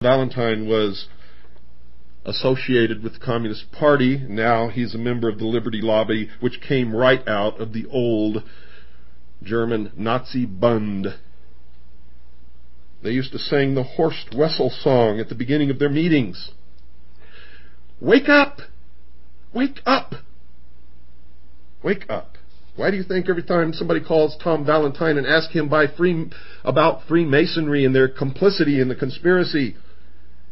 Valentine was associated with the Communist Party. Now he's a member of the Liberty Lobby, which came right out of the old German Nazi Bund. They used to sing the Horst Wessel song at the beginning of their meetings. Wake up! Wake up! Wake up. Why do you think every time somebody calls Tom Valentine and asks him about Freemasonry and their complicity in the conspiracy,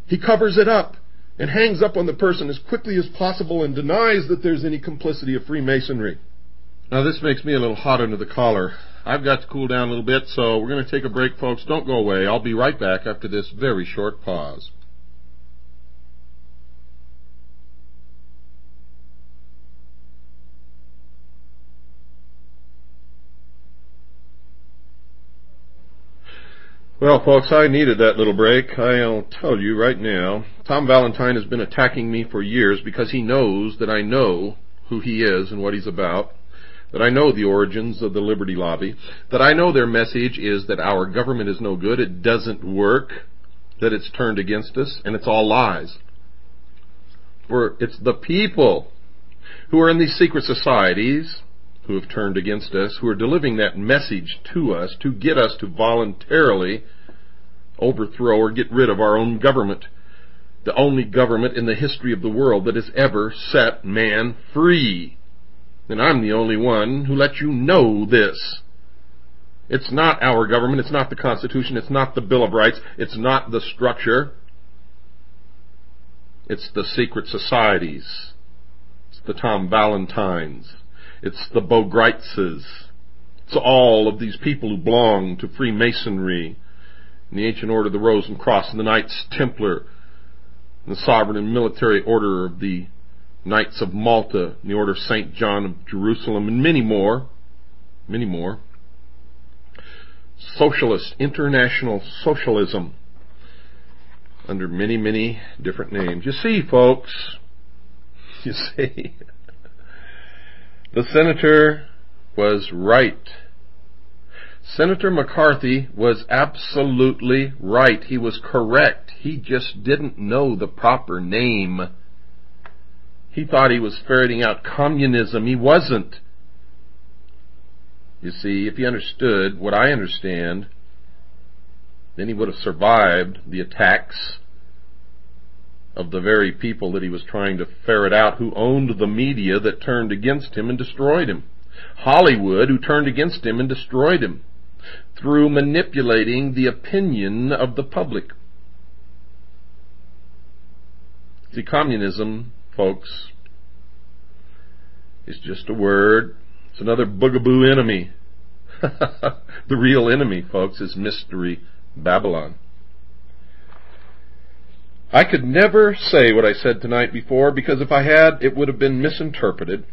he covers it up and hangs up on the person as quickly as possible and denies that there's any complicity of Freemasonry? Now this makes me a little hot under the collar. I've got to cool down a little bit, so we're going to take a break, folks. Don't go away. I'll be right back after this very short pause. Well, folks, I needed that little break. I'll tell you right now, Tom Valentine has been attacking me for years because he knows that I know who he is and what he's about, that I know the origins of the Liberty Lobby, that I know their message is that our government is no good, it doesn't work, that it's turned against us, and it's all lies. For it's the people who are in these secret societies who have turned against us, who are delivering that message to us to get us to voluntarily overthrow or get rid of our own government, the only government in the history of the world that has ever set man free. And I'm the only one who lets you know this. It's not our government, it's not the Constitution, it's not the Bill of Rights, it's not the structure. It's the secret societies. It's the Tom Valentines. It's the Bogreitzes. It's all of these people who belong to Freemasonry, and the Ancient Order of the Rose and Cross, and the Knights Templar, and the Sovereign and Military Order of the Knights of Malta, and the Order of St. John of Jerusalem, and many more. Many more. Socialist, international socialism, under many, many different names. You see, folks, you see, the senator was right. Senator McCarthy was absolutely right. He was correct. He just didn't know the proper name. He thought he was ferreting out communism. He wasn't. You see, if he understood what I understand, then he would have survived the attacks of the very people that he was trying to ferret out, who owned the media that turned against him and destroyed him. Hollywood, who turned against him and destroyed him through manipulating the opinion of the public. See, communism, folks, is just a word. It's another bugaboo enemy. The real enemy, folks, is Mystery Babylon. I could never say what I said tonight before, because if I had, it would have been misinterpreted.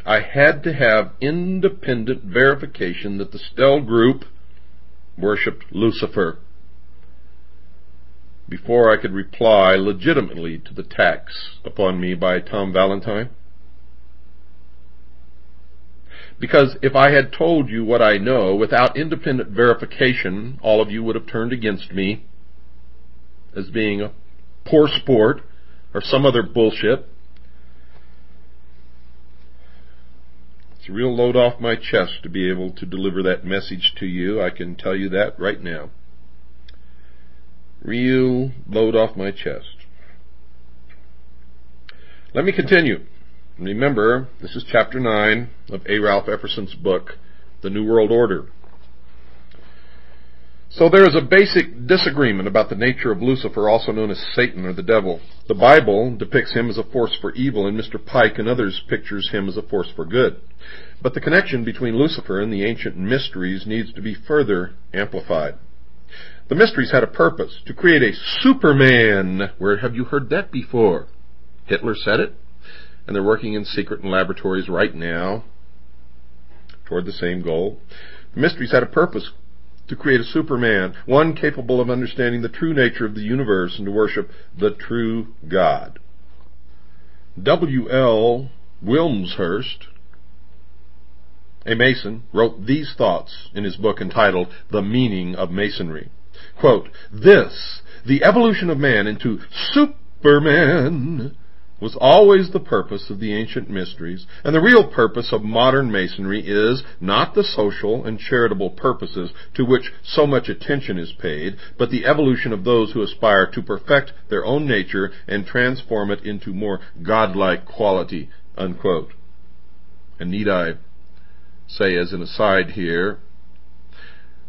I had to have independent verification that the Stell group worshipped Lucifer before I could reply legitimately to the attacks upon me by Tom Valentine. Because if I had told you what I know without independent verification, all of you would have turned against me as being a poor sport or some other bullshit. It's a real load off my chest to be able to deliver that message to you. I can tell you that right now. Real load off my chest. Let me continue. Remember, this is chapter 9 of A. Ralph Epperson's book, The New World Order. So there is a basic disagreement about the nature of Lucifer, also known as Satan or the devil. The Bible depicts him as a force for evil, and Mr. Pike and others pictures him as a force for good. But the connection between Lucifer and the ancient mysteries needs to be further amplified. The mysteries had a purpose, to create a Superman. Where have you heard that before? Hitler said it, and they're working in secret in laboratories right now toward the same goal. The mysteries had a purpose, to create a Superman, one capable of understanding the true nature of the universe and to worship the true God. W.L. Wilmshurst, a Mason, wrote these thoughts in his book entitled The Meaning of Masonry. Quote, "This the evolution of man into Superman was always the purpose of the ancient mysteries, and the real purpose of modern Masonry is not the social and charitable purposes to which so much attention is paid, but the evolution of those who aspire to perfect their own nature and transform it into more godlike quality, unquote. And need I say as an aside here,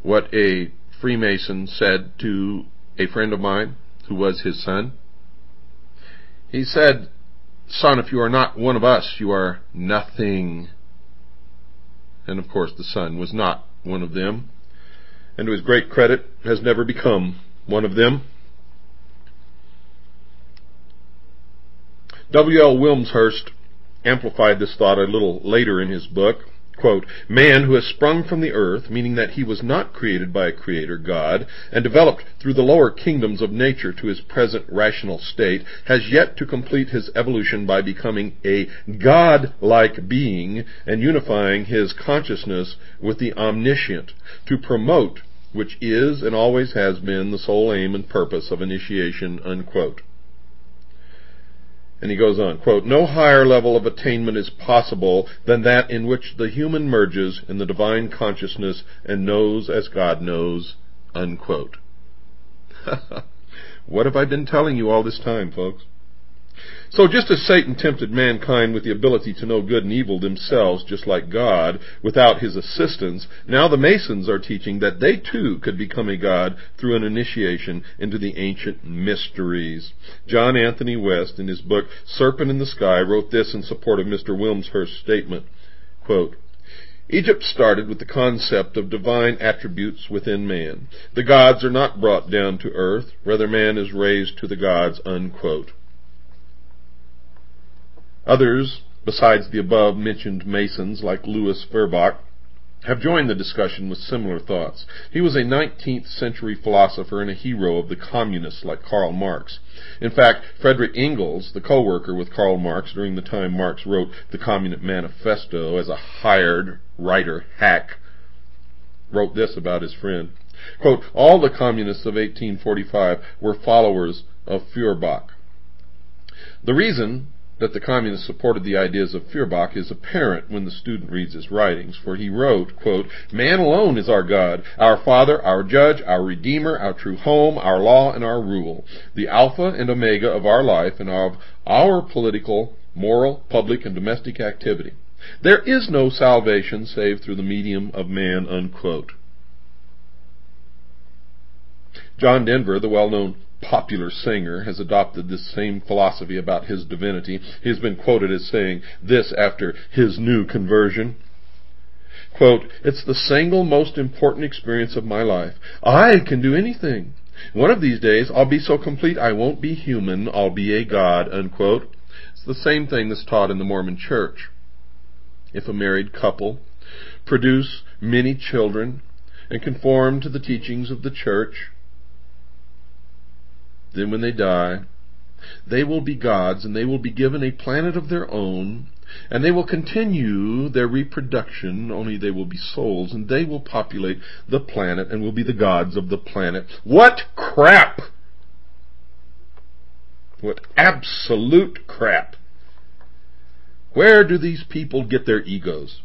what a Freemason said to a friend of mine who was his son? He said, "Son, if you are not one of us, you are nothing." And of course the son was not one of them, and to his great credit has never become one of them. W.L. Wilmshurst amplified this thought a little later in his book. Quote, "Man who has sprung from the earth, meaning that he was not created by a creator, God, and developed through the lower kingdoms of nature to his present rational state, has yet to complete his evolution by becoming a God-like being and unifying his consciousness with the omniscient, to promote which is and always has been the sole aim and purpose of initiation," unquote. And he goes on, quote, "No higher level of attainment is possible than that in which the human merges in the divine consciousness and knows as God knows," unquote. What have I been telling you all this time, folks? So just as Satan tempted mankind with the ability to know good and evil themselves, just like God, without his assistance, now the Masons are teaching that they too could become a God through an initiation into the ancient mysteries. John Anthony West, in his book Serpent in the Sky, wrote this in support of Mr. Wilmshurst's statement, quote, "Egypt started with the concept of divine attributes within man. The gods are not brought down to earth, rather man is raised to the gods," unquote. Others, besides the above-mentioned Masons like Louis Feuerbach, have joined the discussion with similar thoughts. He was a 19th century philosopher and a hero of the communists like Karl Marx. In fact, Friedrich Engels, the co-worker with Karl Marx during the time Marx wrote the Communist Manifesto as a hired writer hack, wrote this about his friend. Quote, "All the communists of 1845 were followers of Feuerbach. The reason that the communists supported the ideas of Feuerbach is apparent when the student reads his writings, for he wrote, quote, 'Man alone is our God, our Father, our Judge, our Redeemer, our true home, our law, and our rule, the Alpha and Omega of our life and of our political, moral, public, and domestic activity. There is no salvation save through the medium of man,' unquote." John Denver, the well-known popular singer, has adopted this same philosophy about his divinity. He has been quoted as saying this after his new conversion. Quote, "It's the single most important experience of my life. I can do anything. One of these days I'll be so complete I won't be human, I'll be a god," unquote. It's the same thing that's taught in the Mormon Church. If a married couple produce many children and conform to the teachings of the church, then when they die, they will be gods, and they will be given a planet of their own, and they will continue their reproduction, only they will be souls, and they will populate the planet and will be the gods of the planet. What crap! What absolute crap! Where do these people get their egos?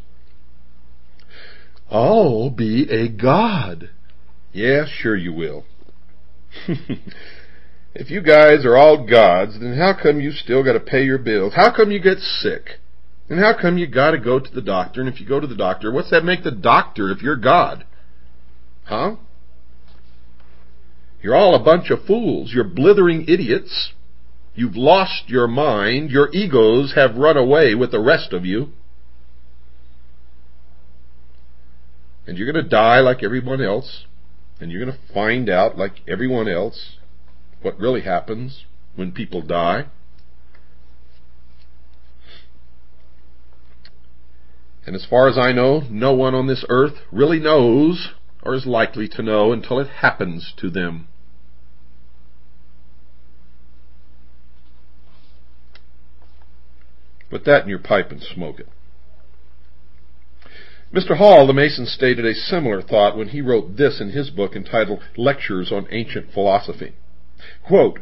I'll be a god. Yeah, sure you will. If you guys are all gods, then how come you still got to pay your bills? How come you get sick? And how come you got to go to the doctor? And if you go to the doctor, what's that make the doctor if you're God? Huh? You're all a bunch of fools. You're blithering idiots. You've lost your mind. Your egos have run away with the rest of you. And you're going to die like everyone else. And you're going to find out, like everyone else, what really happens when people die. And as far as I know, no one on this earth really knows or is likely to know until it happens to them. Put that in your pipe and smoke it. Mr. Hall, the Mason, stated a similar thought when he wrote this in his book entitled Lectures on Ancient Philosophy. Quote,